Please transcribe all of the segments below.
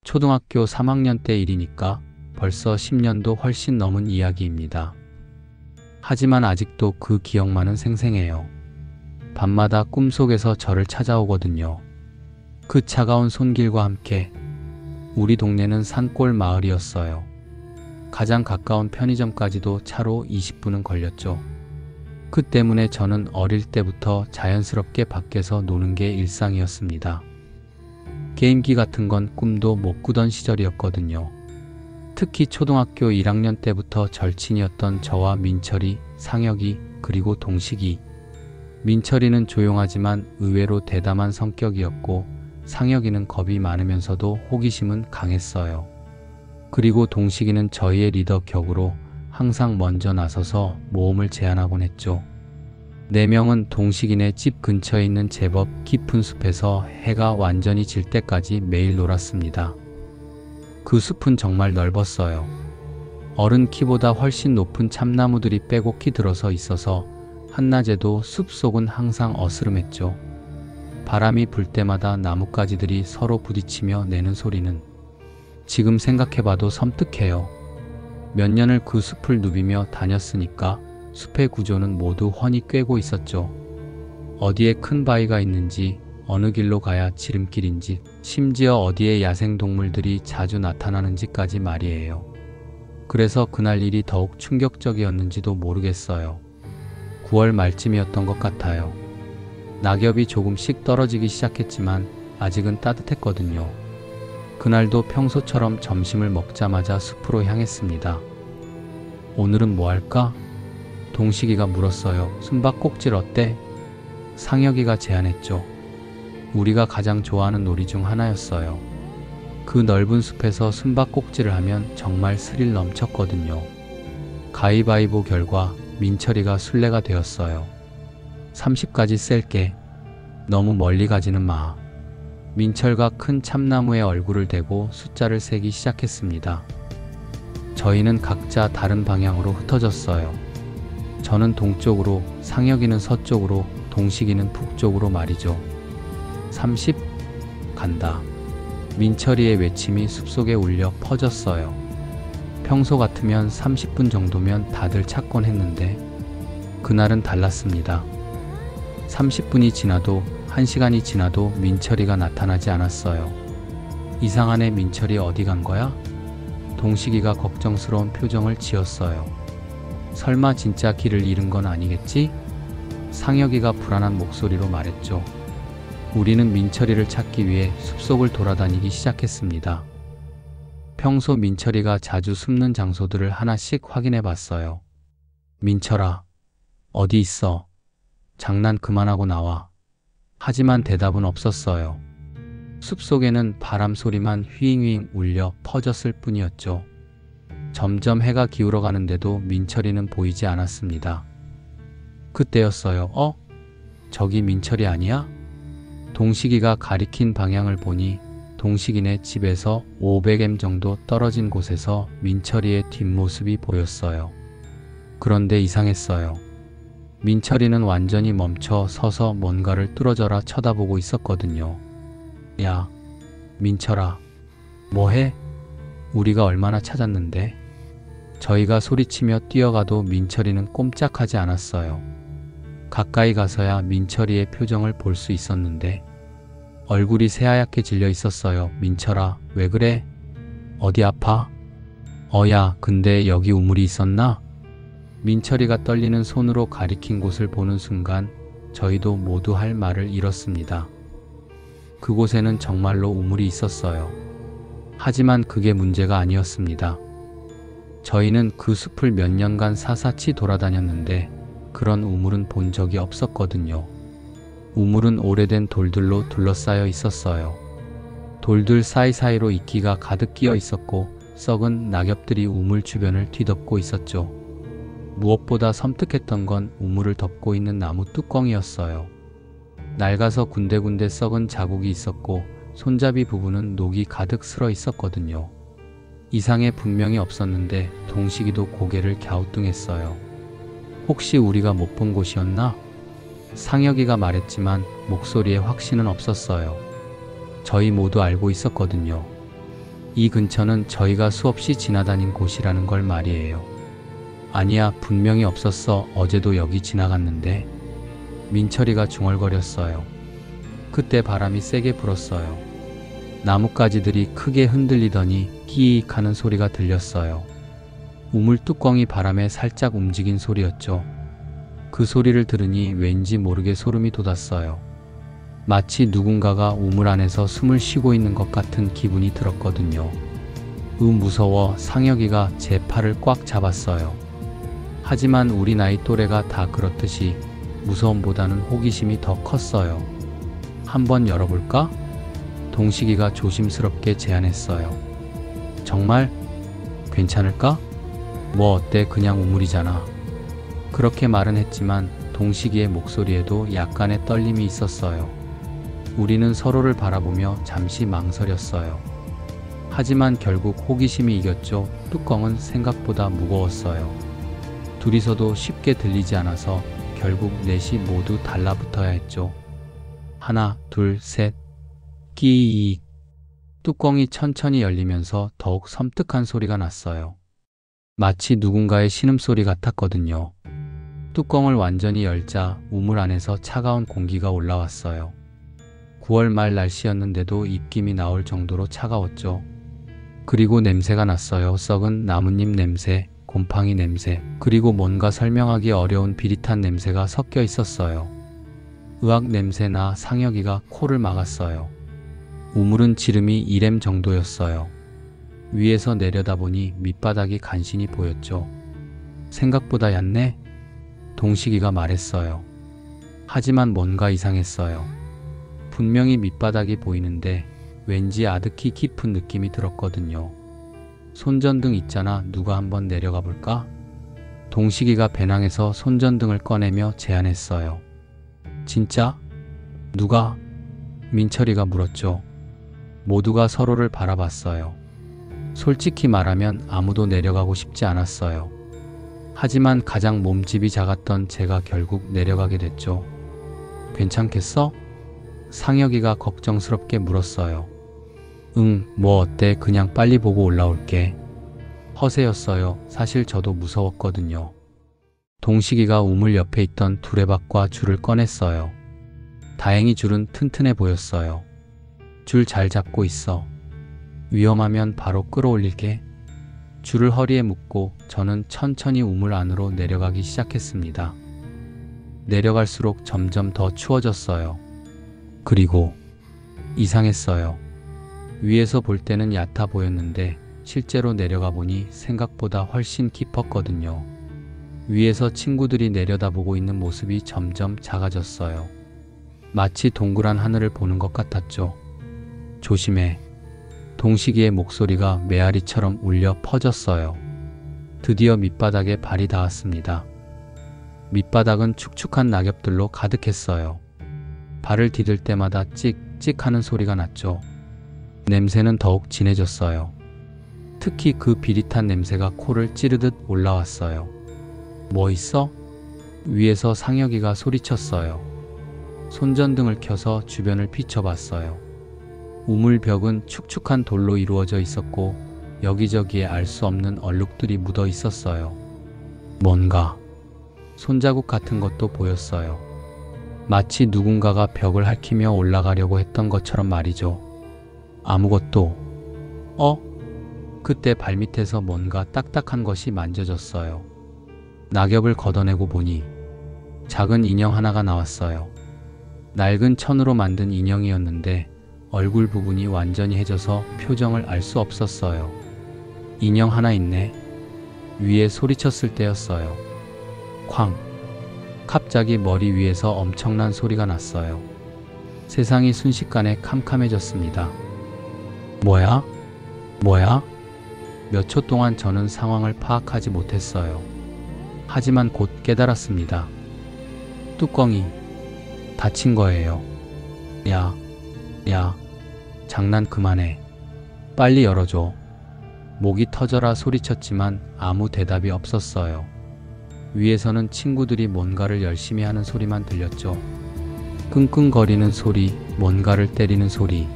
초등학교 3학년 때 일이니까 벌써 10년도 훨씬 넘은 이야기입니다. 하지만 아직도 그 기억만은 생생해요. 밤마다 꿈속에서 저를 찾아오거든요. 그 차가운 손길과 함께. 우리 동네는 산골 마을이었어요. 가장 가까운 편의점까지도 차로 20분은 걸렸죠. 그 때문에 저는 어릴 때부터 자연스럽게 밖에서 노는 게 일상이었습니다. 게임기 같은 건 꿈도 못 꾸던 시절이었거든요. 특히 초등학교 1학년 때부터 절친이었던 저와 민철이, 상혁이, 그리고 동식이. 민철이는 조용하지만 의외로 대담한 성격이었고 상혁이는 겁이 많으면서도 호기심은 강했어요. 그리고 동식이는 저희의 리더 격으로 항상 먼저 나서서 모험을 제안하곤 했죠. 4명은 동식이네 집 근처에 있는 제법 깊은 숲에서 해가 완전히 질 때까지 매일 놀았습니다. 그 숲은 정말 넓었어요. 어른 키보다 훨씬 높은 참나무들이 빼곡히 들어서 있어서 한낮에도 숲속은 항상 어스름했죠. 바람이 불 때마다 나뭇가지들이 서로 부딪히며 내는 소리는 지금 생각해봐도 섬뜩해요. 몇 년을 그 숲을 누비며 다녔으니까 숲의 구조는 모두 훤히 꿰고 있었죠. 어디에 큰 바위가 있는지, 어느 길로 가야 지름길인지, 심지어 어디에 야생동물들이 자주 나타나는지까지 말이에요. 그래서 그날 일이 더욱 충격적이었는지도 모르겠어요. 9월 말쯤이었던 것 같아요. 낙엽이 조금씩 떨어지기 시작했지만 아직은 따뜻했거든요. 그날도 평소처럼 점심을 먹자마자 숲으로 향했습니다. 오늘은 뭐 할까? 동식이가 물었어요. 숨바꼭질 어때? 상혁이가 제안했죠. 우리가 가장 좋아하는 놀이 중 하나였어요. 그 넓은 숲에서 숨바꼭질을 하면 정말 스릴 넘쳤거든요. 가위바위보 결과 민철이가 술래가 되었어요. 30까지 셀게. 너무 멀리 가지는 마. 민철과 큰 참나무에 얼굴을 대고 숫자를 세기 시작했습니다. 저희는 각자 다른 방향으로 흩어졌어요. 저는 동쪽으로, 상혁이는 서쪽으로, 동식이는 북쪽으로 말이죠. 30? 간다. 민철이의 외침이 숲속에 울려 퍼졌어요. 평소 같으면 30분 정도면 다들 찾곤 했는데 그날은 달랐습니다. 30분이 지나도 1시간이 지나도 민철이가 나타나지 않았어요. 이상하네. 민철이 어디 간 거야? 동식이가 걱정스러운 표정을 지었어요. 설마 진짜 길을 잃은 건 아니겠지? 상혁이가 불안한 목소리로 말했죠. 우리는 민철이를 찾기 위해 숲속을 돌아다니기 시작했습니다. 평소 민철이가 자주 숨는 장소들을 하나씩 확인해 봤어요. 민철아, 어디 있어? 장난 그만하고 나와. 하지만 대답은 없었어요. 숲속에는 바람 소리만 휘잉휘잉 울려 퍼졌을 뿐이었죠. 점점 해가 기울어 가는데도 민철이는 보이지 않았습니다. 그때였어요. 저기 민철이 아니야? 동식이가 가리킨 방향을 보니 동식이네 집에서 500m 정도 떨어진 곳에서 민철이의 뒷모습이 보였어요. 그런데 이상했어요. 민철이는 완전히 멈춰 서서 뭔가를 뚫어져라 쳐다보고 있었거든요. 야, 민철아, 뭐해? 우리가 얼마나 찾았는데? 저희가 소리치며 뛰어가도 민철이는 꼼짝하지 않았어요. 가까이 가서야 민철이의 표정을 볼 수 있었는데 얼굴이 새하얗게 질려 있었어요. 민철아, 왜 그래? 어디 아파? 야, 근데 여기 우물이 있었나? 민철이가 떨리는 손으로 가리킨 곳을 보는 순간 저희도 모두 할 말을 잃었습니다. 그곳에는 정말로 우물이 있었어요. 하지만 그게 문제가 아니었습니다. 저희는 그 숲을 몇 년간 사사치 돌아다녔는데 그런 우물은 본 적이 없었거든요. 우물은 오래된 돌들로 둘러싸여 있었어요. 돌들 사이사이로 이끼가 가득 끼어 있었고 썩은 낙엽들이 우물 주변을 뒤덮고 있었죠. 무엇보다 섬뜩했던 건 우물을 덮고 있는 나무 뚜껑이었어요. 낡아서 군데군데 썩은 자국이 있었고 손잡이 부분은 녹이 가득 슬어 있었거든요. 이상해 분명히 없었는데 동식이도 고개를 갸우뚱했어요. 혹시 우리가 못 본 곳이었나? 상혁이가 말했지만 목소리에 확신은 없었어요. 저희 모두 알고 있었거든요. 이 근처는 저희가 수없이 지나다닌 곳이라는 걸 말이에요. 아니야, 분명히 없었어. 어제도 여기 지나갔는데. 민철이가 중얼거렸어요. 그때 바람이 세게 불었어요. 나뭇가지들이 크게 흔들리더니 끼익 하는 소리가 들렸어요. 우물 뚜껑이 바람에 살짝 움직인 소리였죠. 그 소리를 들으니 왠지 모르게 소름이 돋았어요. 마치 누군가가 우물 안에서 숨을 쉬고 있는 것 같은 기분이 들었거든요. 무서워. 상혁이가 제 팔을 꽉 잡았어요. 하지만 우리 나이 또래가 다 그렇듯이 무서움보다는 호기심이 더 컸어요. 한번 열어볼까? 동식이가 조심스럽게 제안했어요. 정말? 괜찮을까? 뭐 어때, 그냥 우물이잖아. 그렇게 말은 했지만 동식이의 목소리에도 약간의 떨림이 있었어요. 우리는 서로를 바라보며 잠시 망설였어요. 하지만 결국 호기심이 이겼죠. 뚜껑은 생각보다 무거웠어요. 둘이서도 쉽게 들리지 않아서 결국 넷이 모두 달라붙어야 했죠. 하나, 둘, 셋. 끼익. 뚜껑이 천천히 열리면서 더욱 섬뜩한 소리가 났어요. 마치 누군가의 신음소리 같았거든요. 뚜껑을 완전히 열자 우물 안에서 차가운 공기가 올라왔어요. 9월 말 날씨였는데도 입김이 나올 정도로 차가웠죠. 그리고 냄새가 났어요. 썩은 나뭇잎 냄새, 곰팡이 냄새, 그리고 뭔가 설명하기 어려운 비릿한 냄새가 섞여 있었어요. 의학 냄새나. 상혁이가 코를 막았어요. 우물은 지름이 1m 정도였어요. 위에서 내려다보니 밑바닥이 간신히 보였죠. 생각보다 얕네? 동식이가 말했어요. 하지만 뭔가 이상했어요. 분명히 밑바닥이 보이는데 왠지 아득히 깊은 느낌이 들었거든요. 손전등 있잖아. 누가 한번 내려가 볼까? 동식이가 배낭에서 손전등을 꺼내며 제안했어요. 진짜? 누가? 민철이가 물었죠. 모두가 서로를 바라봤어요. 솔직히 말하면 아무도 내려가고 싶지 않았어요. 하지만 가장 몸집이 작았던 제가 결국 내려가게 됐죠. 괜찮겠어? 상혁이가 걱정스럽게 물었어요. 응, 뭐 어때? 그냥 빨리 보고 올라올게. 허세였어요. 사실 저도 무서웠거든요. 동식이가 우물 옆에 있던 두레박과 줄을 꺼냈어요. 다행히 줄은 튼튼해 보였어요. 줄 잘 잡고 있어. 위험하면 바로 끌어올릴게. 줄을 허리에 묶고 저는 천천히 우물 안으로 내려가기 시작했습니다. 내려갈수록 점점 더 추워졌어요. 그리고 이상했어요. 위에서 볼 때는 얕아 보였는데 실제로 내려가 보니 생각보다 훨씬 깊었거든요. 위에서 친구들이 내려다보고 있는 모습이 점점 작아졌어요. 마치 동그란 하늘을 보는 것 같았죠. 조심해. 동식이의 목소리가 메아리처럼 울려 퍼졌어요. 드디어 밑바닥에 발이 닿았습니다. 밑바닥은 축축한 낙엽들로 가득했어요. 발을 디딜 때마다 찍찍 하는 소리가 났죠. 냄새는 더욱 진해졌어요. 특히 그 비릿한 냄새가 코를 찌르듯 올라왔어요. 뭐 있어? 위에서 상혁이가 소리쳤어요. 손전등을 켜서 주변을 비춰봤어요. 우물 벽은 축축한 돌로 이루어져 있었고 여기저기에 알 수 없는 얼룩들이 묻어 있었어요. 뭔가 손자국 같은 것도 보였어요. 마치 누군가가 벽을 핥히며 올라가려고 했던 것처럼 말이죠. 아무것도. 그때 발밑에서 뭔가 딱딱한 것이 만져졌어요. 낙엽을 걷어내고 보니 작은 인형 하나가 나왔어요. 낡은 천으로 만든 인형이었는데 얼굴 부분이 완전히 해져서 표정을 알 수 없었어요. 인형 하나 있네. 위에 소리쳤을 때였어요. 쾅! 갑자기 머리 위에서 엄청난 소리가 났어요. 세상이 순식간에 캄캄해졌습니다. 뭐야? 뭐야? 몇 초 동안 저는 상황을 파악하지 못했어요. 하지만 곧 깨달았습니다. 뚜껑이 닫힌 거예요. 야, 장난 그만해. 빨리 열어줘. 목이 터져라 소리쳤지만 아무 대답이 없었어요. 위에서는 친구들이 뭔가를 열심히 하는 소리만 들렸죠. 끙끙거리는 소리, 뭔가를 때리는 소리.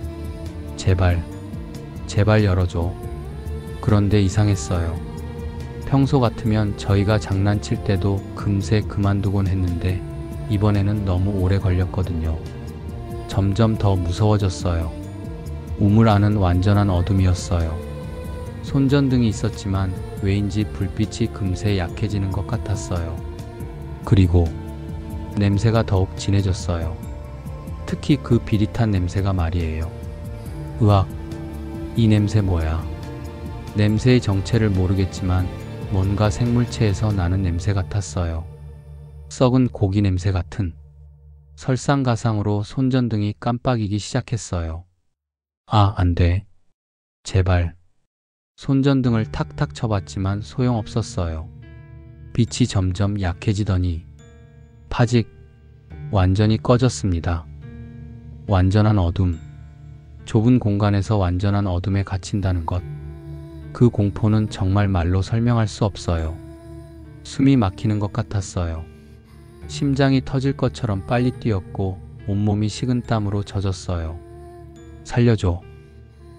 제발, 제발 열어줘. 그런데 이상했어요. 평소 같으면 저희가 장난칠 때도 금세 그만두곤 했는데 이번에는 너무 오래 걸렸거든요. 점점 더 무서워졌어요. 우물 안은 완전한 어둠이었어요. 손전등이 있었지만 왜인지 불빛이 금세 약해지는 것 같았어요. 그리고 냄새가 더욱 진해졌어요. 특히 그 비릿한 냄새가 말이에요. 으악, 이 냄새 뭐야? 냄새의 정체를 모르겠지만 뭔가 생물체에서 나는 냄새 같았어요. 썩은 고기 냄새 같은. 설상가상으로 손전등이 깜빡이기 시작했어요. 아, 안 돼. 제발. 손전등을 탁탁 쳐봤지만 소용없었어요. 빛이 점점 약해지더니 파직 완전히 꺼졌습니다. 완전한 어둠. 좁은 공간에서 완전한 어둠에 갇힌다는 것. 그 공포는 정말 말로 설명할 수 없어요. 숨이 막히는 것 같았어요. 심장이 터질 것처럼 빨리 뛰었고 온몸이 식은땀으로 젖었어요. 살려줘.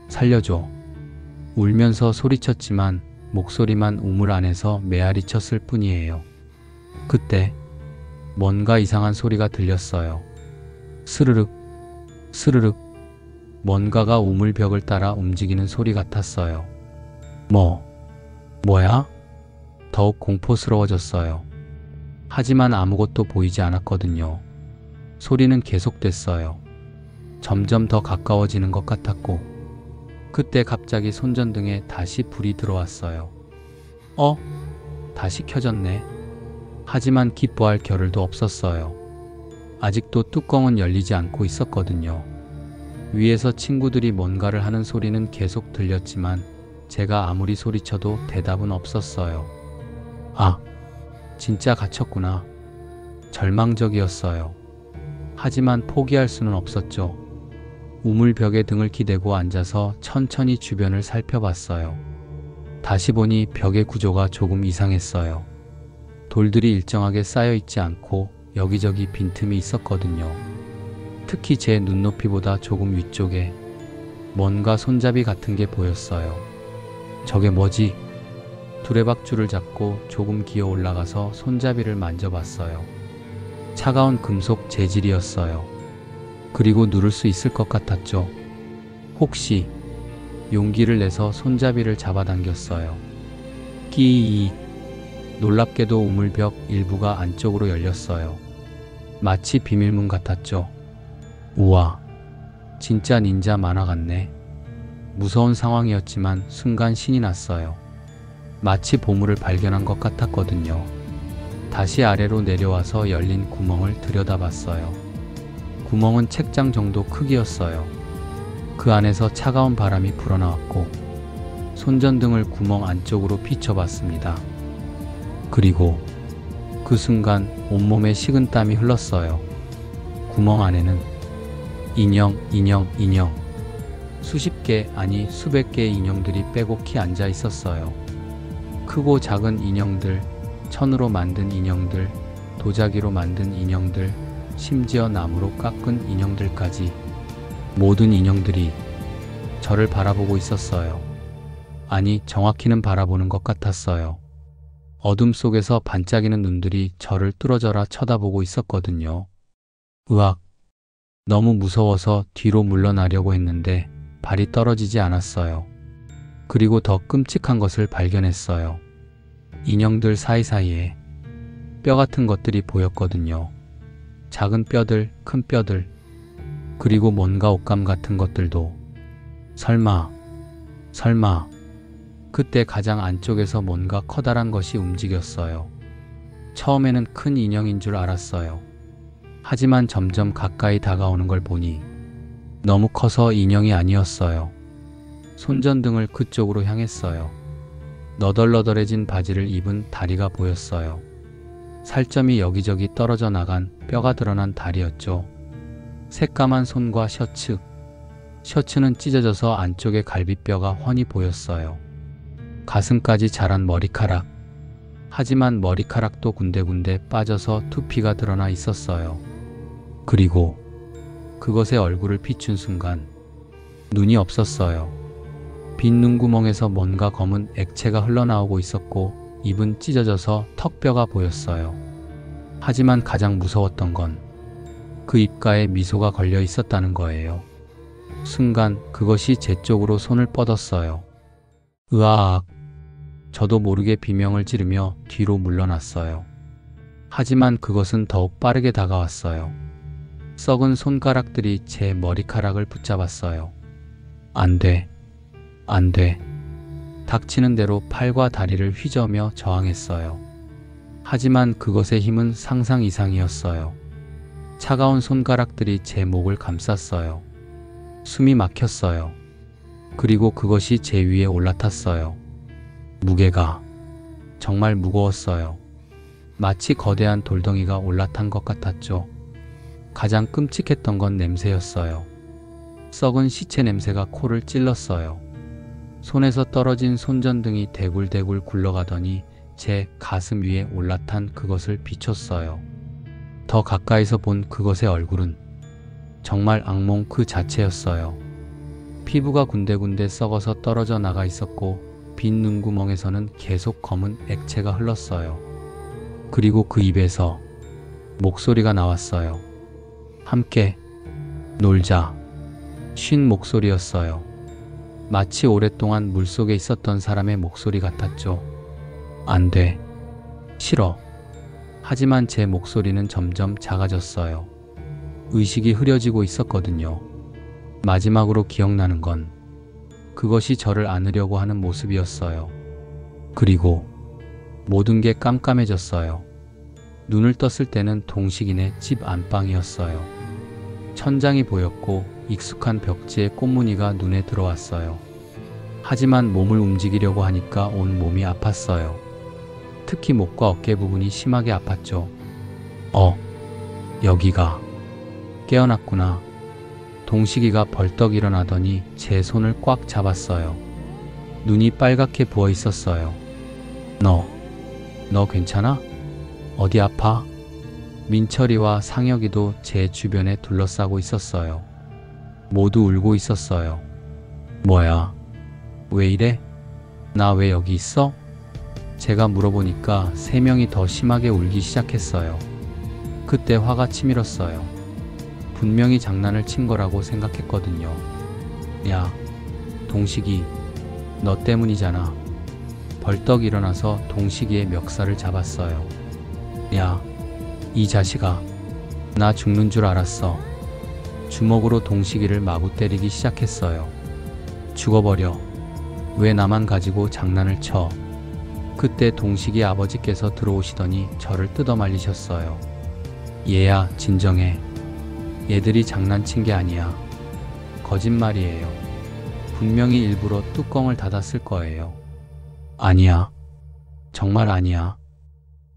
살려줘. 울면서 소리쳤지만 목소리만 우물 안에서 메아리쳤을 뿐이에요. 그때 뭔가 이상한 소리가 들렸어요. 스르륵, 스르륵. 뭔가가 우물벽을 따라 움직이는 소리 같았어요. 뭐야? 더욱 공포스러워졌어요. 하지만 아무것도 보이지 않았거든요. 소리는 계속됐어요. 점점 더 가까워지는 것 같았고, 그때 갑자기 손전등에 다시 불이 들어왔어요. 다시 켜졌네. 하지만 기뻐할 겨를도 없었어요. 아직도 뚜껑은 열리지 않고 있었거든요. 위에서 친구들이 뭔가를 하는 소리는 계속 들렸지만 제가 아무리 소리쳐도 대답은 없었어요. 아, 진짜 갇혔구나. 절망적이었어요. 하지만 포기할 수는 없었죠. 우물벽에 등을 기대고 앉아서 천천히 주변을 살펴봤어요. 다시 보니 벽의 구조가 조금 이상했어요. 돌들이 일정하게 쌓여 있지 않고 여기저기 빈틈이 있었거든요. 특히 제 눈높이보다 조금 위쪽에 뭔가 손잡이 같은 게 보였어요. 저게 뭐지? 두레박줄을 잡고 조금 기어 올라가서 손잡이를 만져봤어요. 차가운 금속 재질이었어요. 그리고 누를 수 있을 것 같았죠. 혹시 용기를 내서 손잡이를 잡아당겼어요. 끼익. 놀랍게도 우물벽 일부가 안쪽으로 열렸어요. 마치 비밀문 같았죠. 우와, 진짜 닌자 만화 같네. 무서운 상황이었지만 순간 신이 났어요. 마치 보물을 발견한 것 같았거든요. 다시 아래로 내려와서 열린 구멍을 들여다봤어요. 구멍은 책장 정도 크기였어요. 그 안에서 차가운 바람이 불어나왔고 손전등을 구멍 안쪽으로 비춰봤습니다. 그리고 그 순간 온몸에 식은땀이 흘렀어요. 구멍 안에는 인형. 수십 개, 아니 수백 개의 인형들이 빼곡히 앉아 있었어요. 크고 작은 인형들, 천으로 만든 인형들, 도자기로 만든 인형들, 심지어 나무로 깎은 인형들까지 모든 인형들이 저를 바라보고 있었어요. 아니, 정확히는 바라보는 것 같았어요. 어둠 속에서 반짝이는 눈들이 저를 뚫어져라 쳐다보고 있었거든요. 으악! 너무 무서워서 뒤로 물러나려고 했는데 발이 떨어지지 않았어요. 그리고 더 끔찍한 것을 발견했어요. 인형들 사이사이에 뼈 같은 것들이 보였거든요. 작은 뼈들, 큰 뼈들, 그리고 뭔가 옷감 같은 것들도. 설마. 그때 가장 안쪽에서 뭔가 커다란 것이 움직였어요. 처음에는 큰 인형인 줄 알았어요. 하지만 점점 가까이 다가오는 걸 보니 너무 커서 인형이 아니었어요. 손전등을 그쪽으로 향했어요. 너덜너덜해진 바지를 입은 다리가 보였어요. 살점이 여기저기 떨어져 나간 뼈가 드러난 다리였죠. 새까만 손과 셔츠는 찢어져서 안쪽에 갈비뼈가 훤히 보였어요. 가슴까지 자란 머리카락. 하지만 머리카락도 군데군데 빠져서 두피가 드러나 있었어요. 그리고 그것의 얼굴을 비춘 순간 눈이 없었어요. 빈 눈구멍에서 뭔가 검은 액체가 흘러나오고 있었고 입은 찢어져서 턱뼈가 보였어요. 하지만 가장 무서웠던 건 그 입가에 미소가 걸려 있었다는 거예요. 순간 그것이 제 쪽으로 손을 뻗었어요. 으아악! 저도 모르게 비명을 지르며 뒤로 물러났어요. 하지만 그것은 더욱 빠르게 다가왔어요. 썩은 손가락들이 제 머리카락을 붙잡았어요. 안 돼. 안 돼. 닥치는 대로 팔과 다리를 휘저으며 저항했어요. 하지만 그것의 힘은 상상 이상이었어요. 차가운 손가락들이 제 목을 감쌌어요. 숨이 막혔어요. 그리고 그것이 제 위에 올라탔어요. 무게가 정말 무거웠어요. 마치 거대한 돌덩이가 올라탄 것 같았죠. 가장 끔찍했던 건 냄새였어요. 썩은 시체 냄새가 코를 찔렀어요. 손에서 떨어진 손전등이 대굴대굴 굴러가더니 제 가슴 위에 올라탄 그것을 비췄어요. 더 가까이서 본 그것의 얼굴은 정말 악몽 그 자체였어요. 피부가 군데군데 썩어서 떨어져 나가 있었고 빈 눈구멍에서는 계속 검은 액체가 흘렀어요. 그리고 그 입에서 목소리가 나왔어요. 함께 놀자. 쉰 목소리였어요. 마치 오랫동안 물속에 있었던 사람의 목소리 같았죠. 안 돼. 싫어. 하지만 제 목소리는 점점 작아졌어요. 의식이 흐려지고 있었거든요. 마지막으로 기억나는 건 그것이 저를 안으려고 하는 모습이었어요. 그리고 모든 게 깜깜해졌어요. 눈을 떴을 때는 동식이네 집 안방이었어요. 천장이 보였고 익숙한 벽지의 꽃무늬가 눈에 들어왔어요. 하지만 몸을 움직이려고 하니까 온 몸이 아팠어요. 특히 목과 어깨 부분이 심하게 아팠죠. 여기가 깨어났구나. 동식이가 벌떡 일어나더니 제 손을 꽉 잡았어요. 눈이 빨갛게 부어 있었어요. 너 괜찮아? 어디 아파? 민철이와 상혁이도 제 주변에 둘러싸고 있었어요. 모두 울고 있었어요. 뭐야? 왜 이래? 나 왜 여기 있어? 제가 물어보니까 세 명이 더 심하게 울기 시작했어요. 그때 화가 치밀었어요. 분명히 장난을 친 거라고 생각했거든요. 야, 동식이, 너 때문이잖아. 벌떡 일어나서 동식이의 멱살을 잡았어요. 야, 이 자식아, 나 죽는 줄 알았어. 주먹으로 동식이를 마구 때리기 시작했어요. 죽어버려. 왜 나만 가지고 장난을 쳐? 그때 동식이 아버지께서 들어오시더니 저를 뜯어말리셨어요. 얘야, 진정해. 얘들이 장난친 게 아니야. 거짓말이에요. 분명히 일부러 뚜껑을 닫았을 거예요. 아니야. 정말 아니야.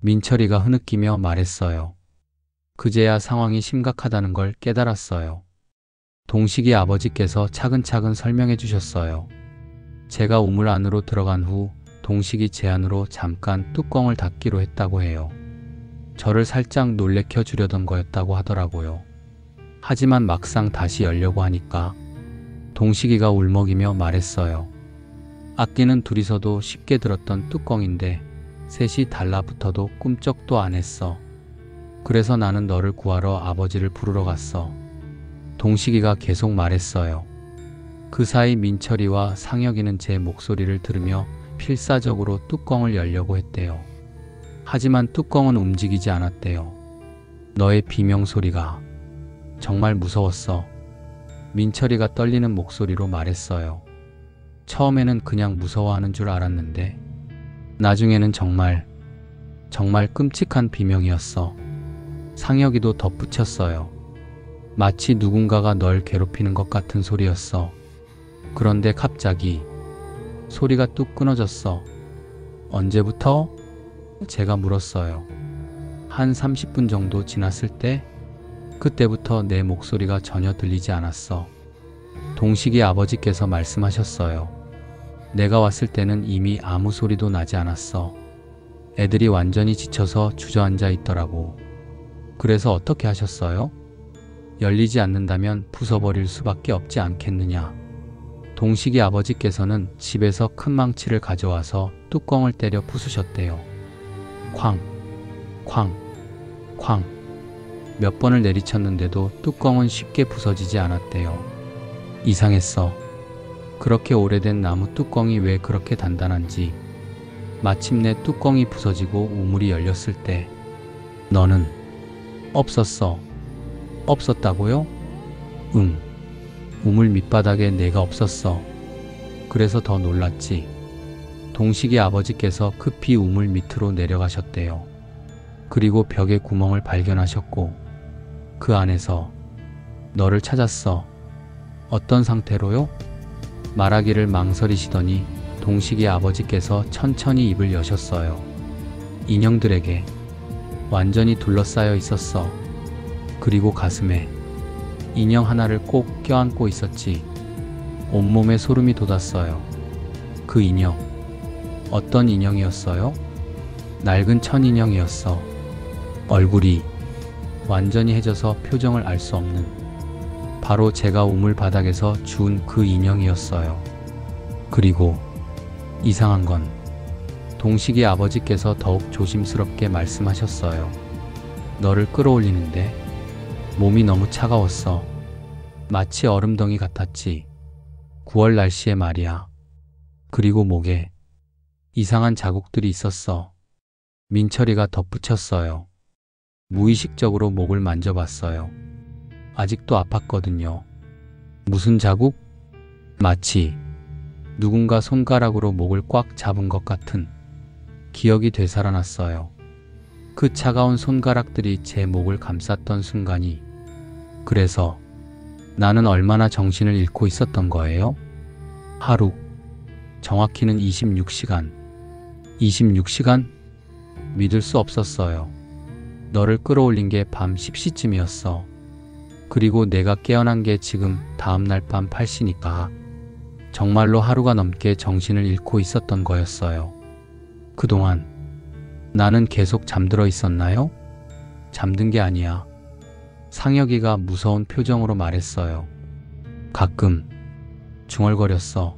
민철이가 흐느끼며 말했어요. 그제야 상황이 심각하다는 걸 깨달았어요. 동식이 아버지께서 차근차근 설명해 주셨어요. 제가 우물 안으로 들어간 후 동식이 제 안으로 잠깐 뚜껑을 닫기로 했다고 해요. 저를 살짝 놀래켜 주려던 거였다고 하더라고요. 하지만 막상 다시 열려고 하니까 동식이가 울먹이며 말했어요. 악기는 둘이서도 쉽게 들었던 뚜껑인데 셋이 달라붙어도 꿈쩍도 안 했어. 그래서 나는 너를 구하러 아버지를 부르러 갔어. 동식이가 계속 말했어요. 그 사이 민철이와 상혁이는 제 목소리를 들으며 필사적으로 뚜껑을 열려고 했대요. 하지만 뚜껑은 움직이지 않았대요. 너의 비명소리가 정말 무서웠어. 민철이가 떨리는 목소리로 말했어요. 처음에는 그냥 무서워하는 줄 알았는데 나중에는 정말 끔찍한 비명이었어. 상혁이도 덧붙였어요. 마치 누군가가 널 괴롭히는 것 같은 소리였어. 그런데 갑자기 소리가 뚝 끊어졌어. 언제부터? 제가 물었어요. 한 30분 정도 지났을 때? 그때부터 내 목소리가 전혀 들리지 않았어. 동식이 아버지께서 말씀하셨어요. 내가 왔을 때는 이미 아무 소리도 나지 않았어. 애들이 완전히 지쳐서 주저앉아 있더라고. 그래서 어떻게 하셨어요? 열리지 않는다면 부숴버릴 수밖에 없지 않겠느냐. 동식이 아버지께서는 집에서 큰 망치를 가져와서 뚜껑을 때려 부수셨대요. 쾅, 쾅, 쾅. 몇 번을 내리쳤는데도 뚜껑은 쉽게 부서지지 않았대요. 이상했어. 그렇게 오래된 나무 뚜껑이 왜 그렇게 단단한지. 마침내 뚜껑이 부서지고 우물이 열렸을 때 너는 없었어. 없었다고요? 응. 우물 밑바닥에 내가 없었어. 그래서 더 놀랐지. 동식이 아버지께서 급히 우물 밑으로 내려가셨대요. 그리고 벽에 구멍을 발견하셨고 그 안에서 너를 찾았어. 어떤 상태로요? 말하기를 망설이시더니 동식이 아버지께서 천천히 입을 여셨어요. 인형들에게 완전히 둘러싸여 있었어. 그리고 가슴에 인형 하나를 꼭 껴안고 있었지. 온몸에 소름이 돋았어요. 그 인형, 어떤 인형이었어요? 낡은 천인형이었어. 얼굴이 완전히 해져서 표정을 알 수 없는, 바로 제가 우물 바닥에서 주운 그 인형이었어요. 그리고 이상한 건 동식이 아버지께서 더욱 조심스럽게 말씀하셨어요. 너를 끌어올리는데 몸이 너무 차가웠어. 마치 얼음덩이 같았지. 9월 날씨에 말이야. 그리고 목에 이상한 자국들이 있었어. 민철이가 덧붙였어요. 무의식적으로 목을 만져봤어요. 아직도 아팠거든요. 무슨 자국? 마치 누군가 손가락으로 목을 꽉 잡은 것 같은 기억이 되살아났어요. 그 차가운 손가락들이 제 목을 감쌌던 순간이, 그래서 나는 얼마나 정신을 잃고 있었던 거예요? 하루, 정확히는 26시간. 26시간? 믿을 수 없었어요. 너를 끌어올린 게 밤 10시쯤이었어. 그리고 내가 깨어난 게 지금 다음날 밤 8시니까 정말로 하루가 넘게 정신을 잃고 있었던 거였어요. 그동안 나는 계속 잠들어 있었나요? 잠든 게 아니야. 상혁이가 무서운 표정으로 말했어요. 가끔 중얼거렸어.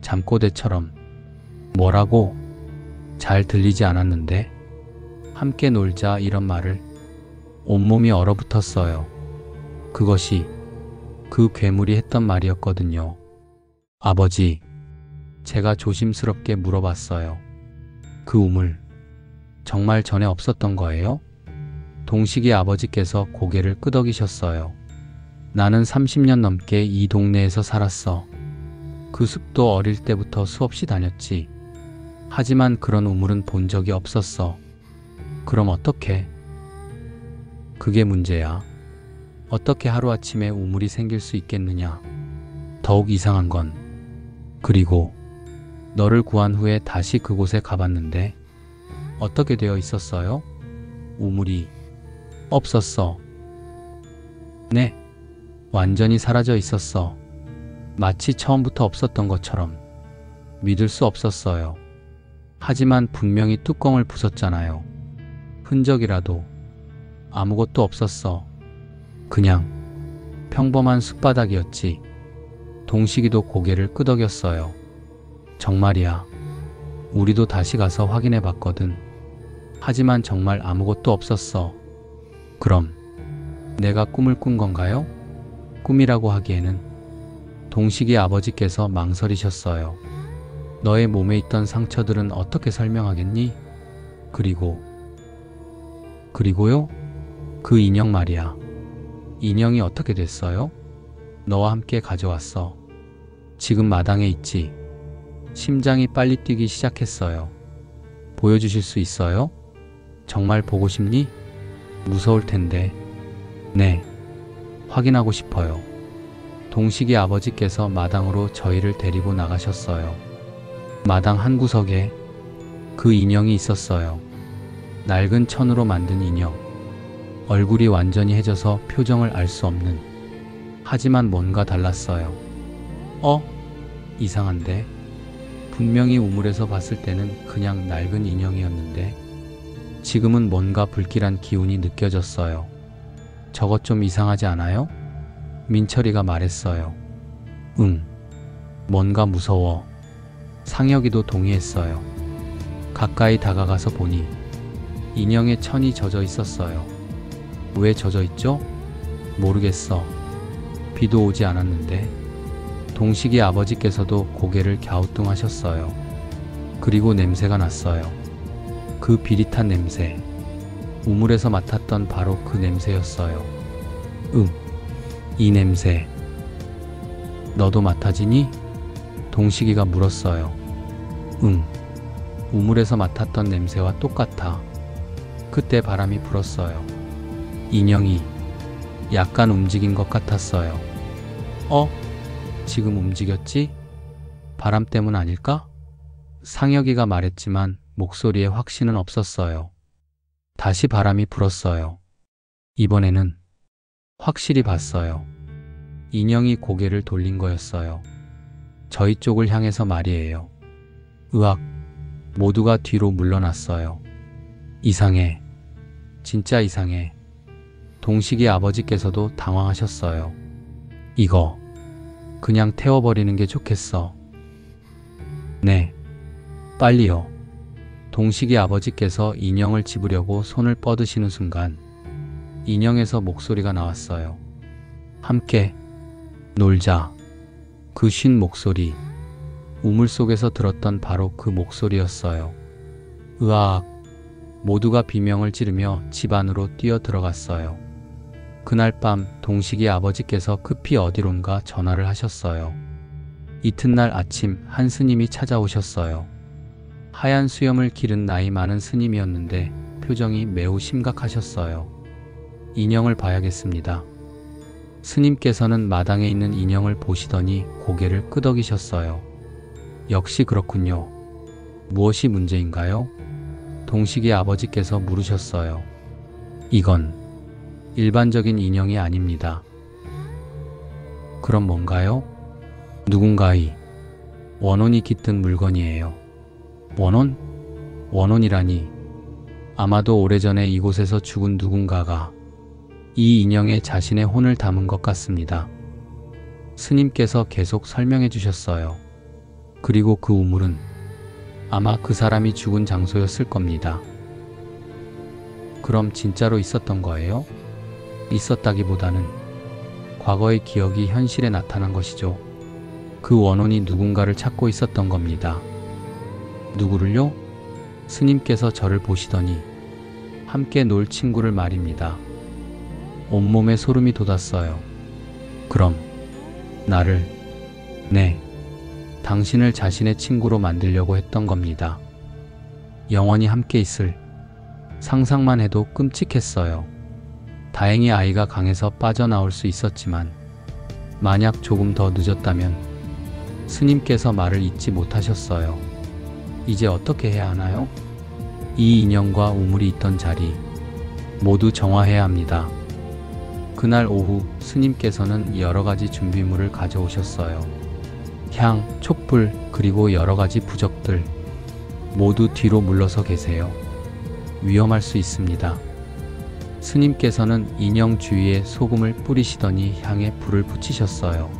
잠꼬대처럼. 뭐라고? 잘 들리지 않았는데? 함께 놀자, 이런 말을. 온몸이 얼어붙었어요. 그것이 그 괴물이 했던 말이었거든요. 아버지, 제가 조심스럽게 물어봤어요. 그 우물 정말 전에 없었던 거예요? 동식이 아버지께서 고개를 끄덕이셨어요. 나는 30년 넘게 이 동네에서 살았어. 그 숲도 어릴 때부터 수없이 다녔지. 하지만 그런 우물은 본 적이 없었어. 그럼 어떻게? 그게 문제야. 어떻게 하루아침에 우물이 생길 수 있겠느냐. 더욱 이상한 건, 그리고 너를 구한 후에 다시 그곳에 가봤는데 어떻게 되어 있었어요? 우물이 없었어. 네, 완전히 사라져 있었어. 마치 처음부터 없었던 것처럼. 믿을 수 없었어요. 하지만 분명히 뚜껑을 부쉈잖아요. 흔적이라도. 아무것도 없었어. 그냥 평범한 숲바닥이었지. 동식이도 고개를 끄덕였어요. 정말이야. 우리도 다시 가서 확인해 봤거든. 하지만 정말 아무것도 없었어. 그럼 내가 꿈을 꾼 건가요? 꿈이라고 하기에는. 동식이 아버지께서 망설이셨어요. 너의 몸에 있던 상처들은 어떻게 설명하겠니? 그리고요? 그 인형 말이야. 인형이 어떻게 됐어요? 너와 함께 가져왔어. 지금 마당에 있지. 심장이 빨리 뛰기 시작했어요. 보여주실 수 있어요? 정말 보고 싶니? 무서울 텐데. 네, 확인하고 싶어요. 동식이 아버지께서 마당으로 저희를 데리고 나가셨어요. 마당 한 구석에 그 인형이 있었어요. 낡은 천으로 만든 인형. 얼굴이 완전히 해져서 표정을 알 수 없는. 하지만 뭔가 달랐어요. 이상한데? 분명히 우물에서 봤을 때는 그냥 낡은 인형이었는데 지금은 뭔가 불길한 기운이 느껴졌어요. 저것 좀 이상하지 않아요? 민철이가 말했어요. 응, 뭔가 무서워. 상혁이도 동의했어요. 가까이 다가가서 보니 인형의 천이 젖어 있었어요. 왜 젖어 있죠? 모르겠어. 비도 오지 않았는데. 동식이 아버지께서도 고개를 갸우뚱하셨어요. 그리고 냄새가 났어요. 그 비릿한 냄새. 우물에서 맡았던 바로 그 냄새였어요. 이 냄새. 너도 맡아지니? 동식이가 물었어요. 우물에서 맡았던 냄새와 똑같아. 그때 바람이 불었어요. 인형이 약간 움직인 것 같았어요. 지금 움직였지? 바람 때문 아닐까? 상혁이가 말했지만 목소리에 확신은 없었어요. 다시 바람이 불었어요. 이번에는 확실히 봤어요. 인형이 고개를 돌린 거였어요. 저희 쪽을 향해서 말이에요. 으악, 모두가 뒤로 물러났어요. 이상해. 진짜 이상해. 동식이 아버지께서도 당황하셨어요. 이거 그냥 태워버리는 게 좋겠어. 네, 빨리요. 동식이 아버지께서 인형을 집으려고 손을 뻗으시는 순간 인형에서 목소리가 나왔어요. 함께 놀자. 그 쉰 목소리. 우물 속에서 들었던 바로 그 목소리였어요. 으악. 모두가 비명을 지르며 집 안으로 뛰어 들어갔어요. 그날 밤 동식이 아버지께서 급히 어디론가 전화를 하셨어요. 이튿날 아침 한 스님이 찾아오셨어요. 하얀 수염을 기른 나이 많은 스님이었는데 표정이 매우 심각하셨어요. 인형을 봐야겠습니다. 스님께서는 마당에 있는 인형을 보시더니 고개를 끄덕이셨어요. 역시 그렇군요. 무엇이 문제인가요? 동식이 아버지께서 물으셨어요. 이건 일반적인 인형이 아닙니다. 그럼 뭔가요? 누군가의 원혼이 깃든 물건이에요. 원혼? 원혼이라니. 아마도 오래전에 이곳에서 죽은 누군가가 이 인형에 자신의 혼을 담은 것 같습니다. 스님께서 계속 설명해 주셨어요. 그리고 그 우물은 아마 그 사람이 죽은 장소였을 겁니다. 그럼 진짜로 있었던 거예요? 있었다기보다는 과거의 기억이 현실에 나타난 것이죠. 그 원혼이 누군가를 찾고 있었던 겁니다. 누구를요? 스님께서 저를 보시더니 함께 놀 친구를 말입니다. 온몸에 소름이 돋았어요. 그럼 나를, 네, 당신을 자신의 친구로 만들려고 했던 겁니다. 영원히 함께 있을 상상만 해도 끔찍했어요. 다행히 아이가 강에서 빠져나올 수 있었지만 만약 조금 더 늦었다면 스님께서 말을 잊지 못하셨어요. 이제 어떻게 해야 하나요? 이 인형과 우물이 있던 자리 모두 정화해야 합니다. 그날 오후 스님께서는 여러가지 준비물을 가져오셨어요. 향, 촛불, 그리고 여러가지 부적들. 모두 뒤로 물러서 계세요. 위험할 수 있습니다. 스님께서는 인형 주위에 소금을 뿌리시더니 향에 불을 붙이셨어요.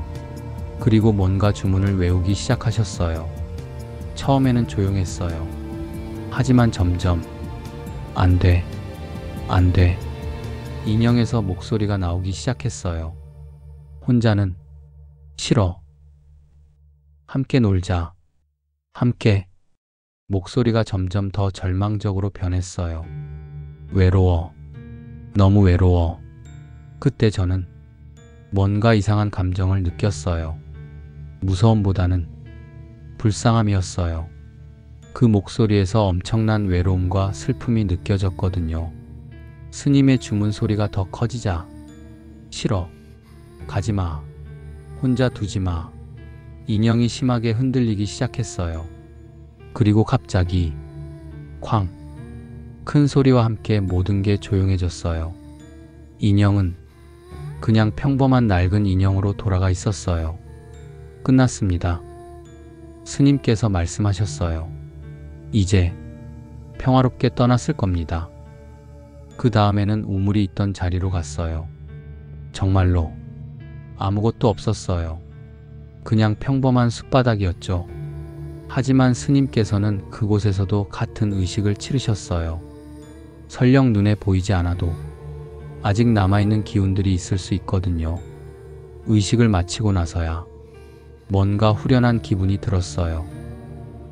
그리고 뭔가 주문을 외우기 시작하셨어요. 처음에는 조용했어요. 하지만 점점 안 돼, 안 돼. 인형에서 목소리가 나오기 시작했어요. 혼자는 싫어. 함께 놀자. 함께. 목소리가 점점 더 절망적으로 변했어요. 외로워. 너무 외로워. 그때 저는 뭔가 이상한 감정을 느꼈어요. 무서움보다는 불쌍함이었어요. 그 목소리에서 엄청난 외로움과 슬픔이 느껴졌거든요. 스님의 주문 소리가 더 커지자 싫어. 가지마. 혼자 두지마. 인형이 심하게 흔들리기 시작했어요. 그리고 갑자기 쾅! 큰 소리와 함께 모든 게 조용해졌어요. 인형은 그냥 평범한 낡은 인형으로 돌아가 있었어요. 끝났습니다. 스님께서 말씀하셨어요. 이제 평화롭게 떠났을 겁니다. 그 다음에는 우물이 있던 자리로 갔어요. 정말로 아무것도 없었어요. 그냥 평범한 숲바닥이었죠. 하지만 스님께서는 그곳에서도 같은 의식을 치르셨어요. 설령 눈에 보이지 않아도 아직 남아있는 기운들이 있을 수 있거든요. 의식을 마치고 나서야 뭔가 후련한 기분이 들었어요.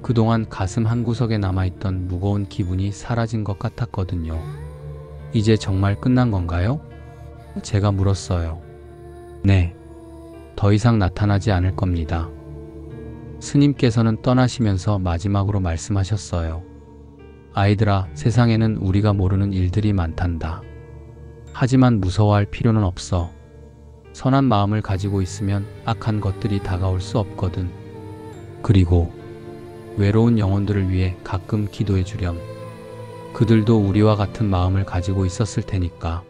그동안 가슴 한구석에 남아있던 무거운 기분이 사라진 것 같았거든요. 이제 정말 끝난 건가요? 제가 물었어요. 네. 더 이상 나타나지 않을 겁니다. 스님께서는 떠나시면서 마지막으로 말씀하셨어요. 아이들아, 세상에는 우리가 모르는 일들이 많단다. 하지만 무서워할 필요는 없어. 선한 마음을 가지고 있으면 악한 것들이 다가올 수 없거든. 그리고 외로운 영혼들을 위해 가끔 기도해 주렴. 그들도 우리와 같은 마음을 가지고 있었을 테니까.